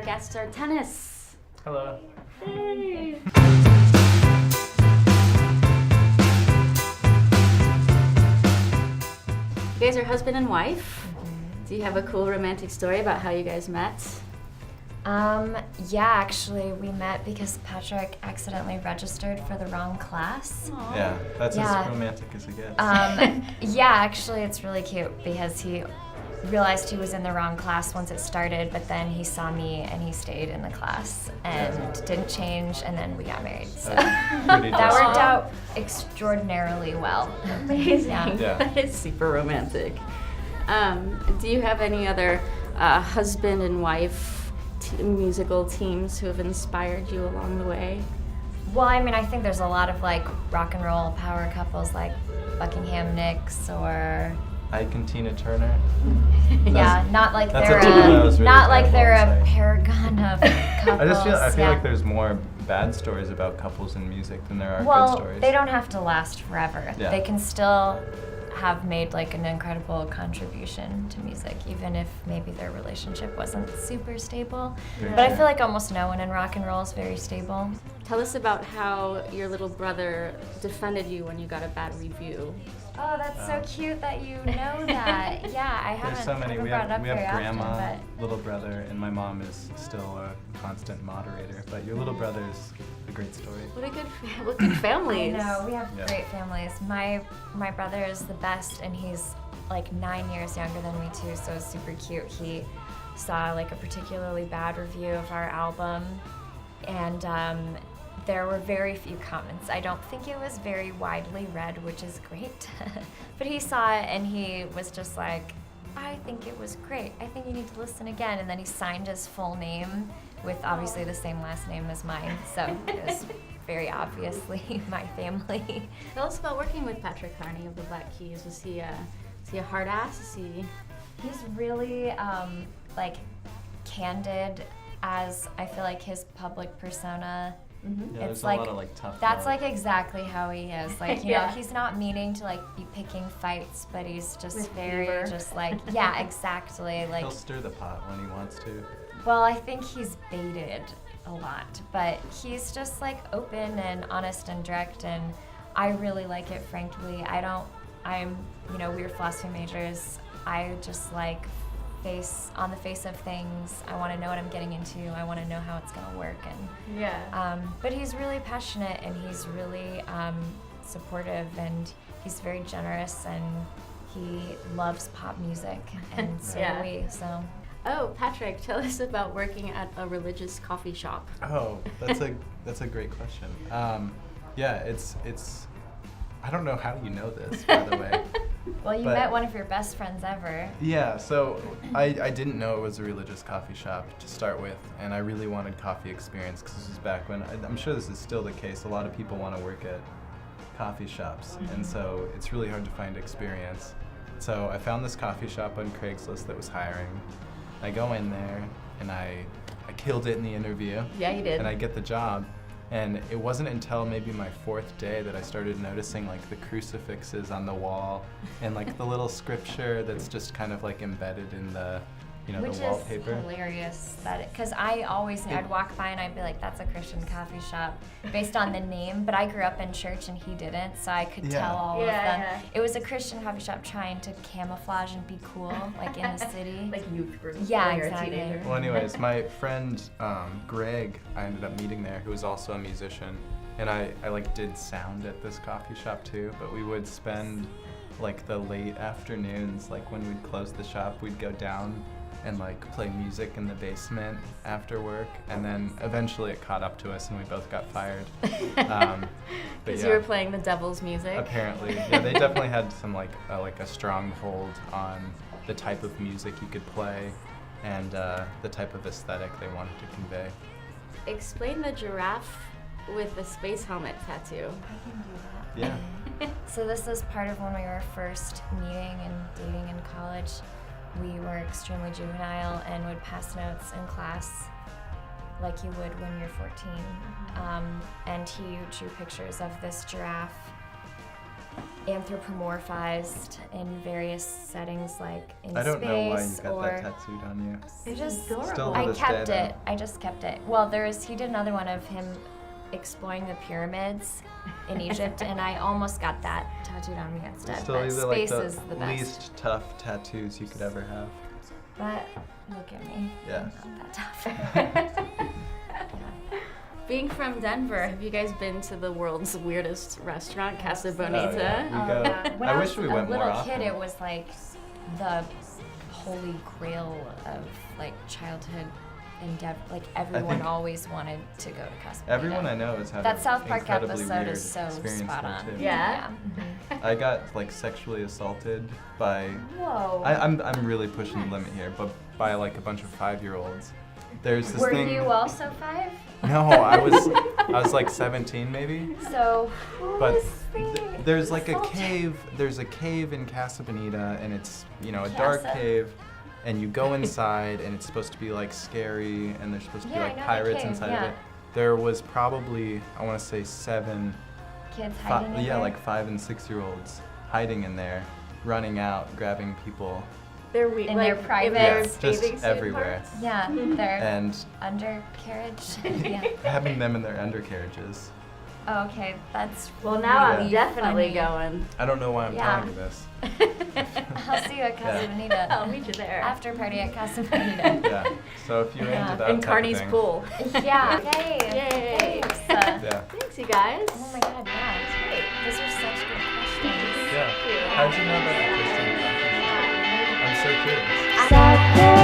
guests are Tennis. Hello. Hey. You guys are husband and wife. Do you have a cool romantic story about how you guys met? Yeah, actually, we met because Patrick accidentally registered for the wrong class. Aww. Yeah, that's Yeah. as romantic as it gets. Yeah, actually, it's really cute because he realized he was in the wrong class once it started, but then he saw me and he stayed in the class and didn't change, and then we got married. So That's pretty that worked desperate. out extraordinarily well. Amazing. Yeah. That is super romantic. Do you have any other husband and wife musical teams who have inspired you along the way? Well, I mean, I think there's a lot of like rock and roll power couples like Buckingham Nicks or Ike and Tina Turner. yeah, not like That's they're a team I was really not like careful they're in a saying. paragon of couples. I feel yeah. like there's more bad stories about couples in music than there are good well, stories. they don't have to last forever. Yeah. They can still have made like an incredible contribution to music, even if maybe their relationship wasn't super stable. Very But I true. feel like almost no one in rock and roll is very stable. Tell us about how your little brother defended you when you got a bad review. Oh, that's so cute that you know that. Yeah, I haven't, There's so many. haven't We brought it have up we very have grandma, often, little brother, and my mom is still a constant moderator. But your little brother's a great story. What good but families. no, we have Yeah. great families. My brother is the best, and he's like 9 years younger than me too, so it's super cute. He saw like a particularly bad review of our album, and there were very few comments. I don't think it was very widely read, which is great. But he saw it and he was just like, I think it was great. I think you need to listen again. And then he signed his full name with obviously the same last name as mine. So it was very obviously my family. Tell us about working with Patrick Carney of the Black Keys. Was he a hard ass? Is he? He's really like candid as I feel like his public persona. Mm-hmm. Yeah, It's there's like- a lot of like tough That's love. like exactly how he is. Like, you Yeah. know, he's not meaning to like be picking fights, but he's just With very fever. just like, yeah, exactly. Like, He'll stir the pot when he wants to. well, I think he's baited a lot, but he's just like open and honest and direct, and I really like it, frankly. We're philosophy majors. I just like on the face of things. I want to know what I'm getting into. I want to know how it's going to work, and Yeah. but he's really passionate and he's really supportive, and he's very generous, and he loves pop music, and so Yeah. do we. So Oh, Patrick, tell us about working at a religious coffee shop. Oh, that's a great question. Yeah, it's. I don't know how you know this, by the way. well, you But- met one of your best friends ever. Yeah, so I didn't know it was a religious coffee shop to start with, and I really wanted coffee experience because this was back when, I'm sure this is still the case, a lot of people want to work at coffee shops, and so it's really hard to find experience. So I found this coffee shop on Craigslist that was hiring. I go in there, and I killed it in the interview, Yeah, you did. and I get the job. And it wasn't until maybe my 4th day that I started noticing like the crucifixes on the wall and like the little scripture that's just kind of like embedded in the, Which the wallpaper. is hilarious because I'd walk by and I'd be like, that's a Christian coffee shop based on the name, but I grew up in church and he didn't, so I could Yeah. tell all of Yeah, them. yeah. It was a Christian coffee shop trying to camouflage and be cool, like in the city. Like youth group. Yeah, when you're a exactly. teenager. Well, anyways, my friend Greg, I ended up meeting there, who was also a musician, and I like did sound at this coffee shop too. But we would spend like the late afternoons, like when we'd close the shop, we'd go down and like play music in the basement after work, and then eventually it caught up to us and we both got fired. But Because yeah, you were playing the devil's music. apparently, yeah, they definitely had some like a strong hold on the type of music you could play and the type of aesthetic they wanted to convey. Explain the giraffe with the space helmet tattoo. Yeah. So this is part of when we were first meeting and dating in college. We were extremely juvenile and would pass notes in class like you would when you're 14. And he drew pictures of this giraffe anthropomorphized in various settings, like in I don't know why you space got or. that tattooed on you. It just adorable. Still to I this kept day, it. I just kept it. Well, he did another one of him exploring the pyramids in Egypt, and I almost got that tattooed on me instead. Still But either like space is the best. least tough tattoos you could ever have. But look at me. Yeah. I'm not that tough. Being from Denver, have you guys been to the world's weirdest restaurant, Casa Oh, Bonita? yeah. We go. When I I wish was we went a little more kid, often. it was like the holy grail of like childhood endeavor. Like everyone think always wanted to go to Casa Bonita. Everyone I know has had That an South Park incredibly episode weird is so experience spot there, on. too. Yeah? Mhm. I got like sexually assaulted by. Whoa. I'm really pushing the limit here, but by like a bunch of 5-year-olds. There's this Were thing. you also 5? No, I was like 17 maybe. So who But was the there's like a assaulter? cave. There's a cave in Casa Bonita, and it's a dark Casa? cave, and you go inside, and it's supposed to be like scary, and there's supposed to be Yeah, I like know the pirates cave, inside yeah. of it. There was probably I want to say 7, Kids hiding in yeah, there? like 5 and 6-year-olds hiding in there, running out, grabbing people, They're In their private- their Yeah, bathing just suit everywhere, parts? Yeah, their and undercarriage. Yeah. having them in their undercarriages. Oh, okay, that's. Well, now I'm really definitely funny. going. I don't know why I'm Yeah. telling you this. I'll see you at Casa Yeah. Bonita. I'll meet you there. After party at Casa Bonita. Yeah. So if you're Yeah. into that In type Carney's of thing, pool. Yeah. Yay. Yay. Thanks. Yeah. Thanks, you guys. Oh my God. Yeah. It's great. Those are such good questions. Yeah. you. How'd you know about the Christian practice? I'm so curious. Saturday